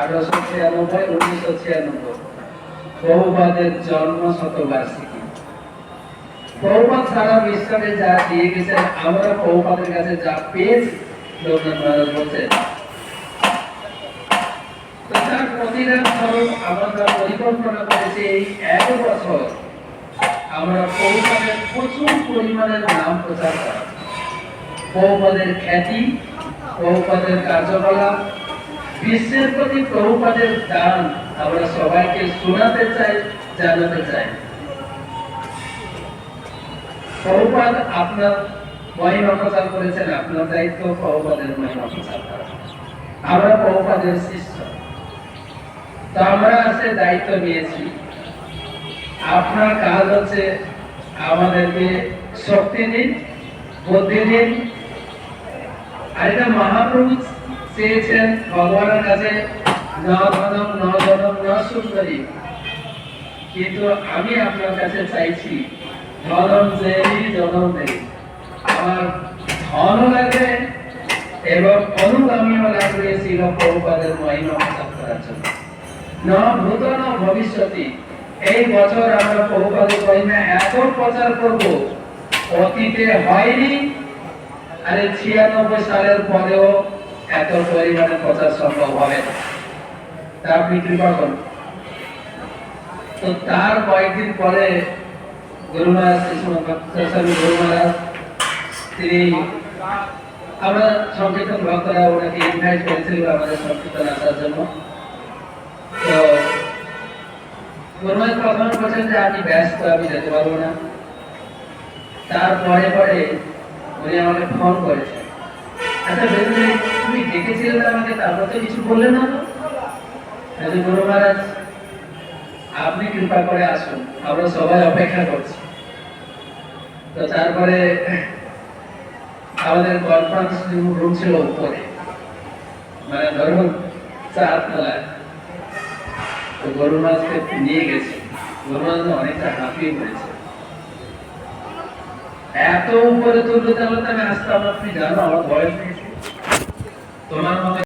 1896, 1996 প্রভুপাদের জন্ম শতবার্ষিকী। প্রভুপাদ সারা বিশ্বকে যা দিয়ে গেছেন, আমরা প্রভুপাদের কাছে যা পেয়েছি, লোকনাথ মহারাজ বলছেন, তার প্রতিদান স্বরূপ আমরা পরিকল্পনা করেছি এই 1 বছর আমরা প্রভুপাদের প্রচুর পরিমাণের নাম প্রচার করা, প্রভুপাদের খ্যাতি, প্রভুপাদের কার্যকলাপ, বিশ্বের প্রতি প্রভুপাদের দান আমরা সবাইকে শোনাতে চাই, জানাতে চাই। প্রভুপাদ আপনার মহিমা প্রচার করেছেন, আপনার দায়িত্ব প্রভুপাদের মহিমা প্রচার করা। আমরা প্রভুপাদের শিষ্য, তো আমরা আজকে দায়িত্ব নিয়েছি। আপনার কাজ হচ্ছে আমাদেরকে শক্তি দিন, বুদ্ধি দিন। আর এটা মহাপ্রভু চেয়েছেন ভগবানের কাছে, ন ধনম ন জনম ন সুন্দরী, কিন্তু আমি আপনার কাছে চাইছি ধনম দেই জনম দেই। আমার ধন লাগে এবং অনুগামীও লাগবে ছিল প্রভুপাদের মহিমা প্রচার করার জন্য। ন ভূত ন ভবিষ্যতি, এই বছর আমরা প্রভুপাদের মহিমা এত প্রচার করব, অতীতে হয়নি, আর 96 সালের পরেও এত পরিমাণে প্রচার সম্ভব হবে না। তা আপনি কৃপা করুন। তো তার কয়েকদিন পরে গুরু মহারাজ, গুরু মহারাজ, তিনি আমরা সংকীর্তন ভক্তরা ওনাকে ইনভাইট করেছিল আমাদের সংকীর্তন আসার জন্য। তো গুরু মহারাজ প্রথমে বলছেন যে আমি ব্যস্ত, আমি যেতে পারবো না। তারপরে পরে উনি আমাকে ফোন করেছেন, আচ্ছা বেরুনি, তুমি ডেকেছিলে আমাকে, তারপর তো কিছু বললে না। গুরু মহারাজ আপনি কৃপা করে আসুন, আমরা সবাই অপেক্ষা করছি। তো তারপরে আমাদের কনফারেন্স রুম ছিল উপরে, মানে ধরুন 4 তলায়। তো গুরু মহারাজকে নিয়ে গেছি। গুরু মহারাজ অনেকটা হাঁপিয়ে পড়েছে, এত উপরে তুলতে আমি আসতাম। আপনি জানো আমার বয়স হয়েছে, তোমার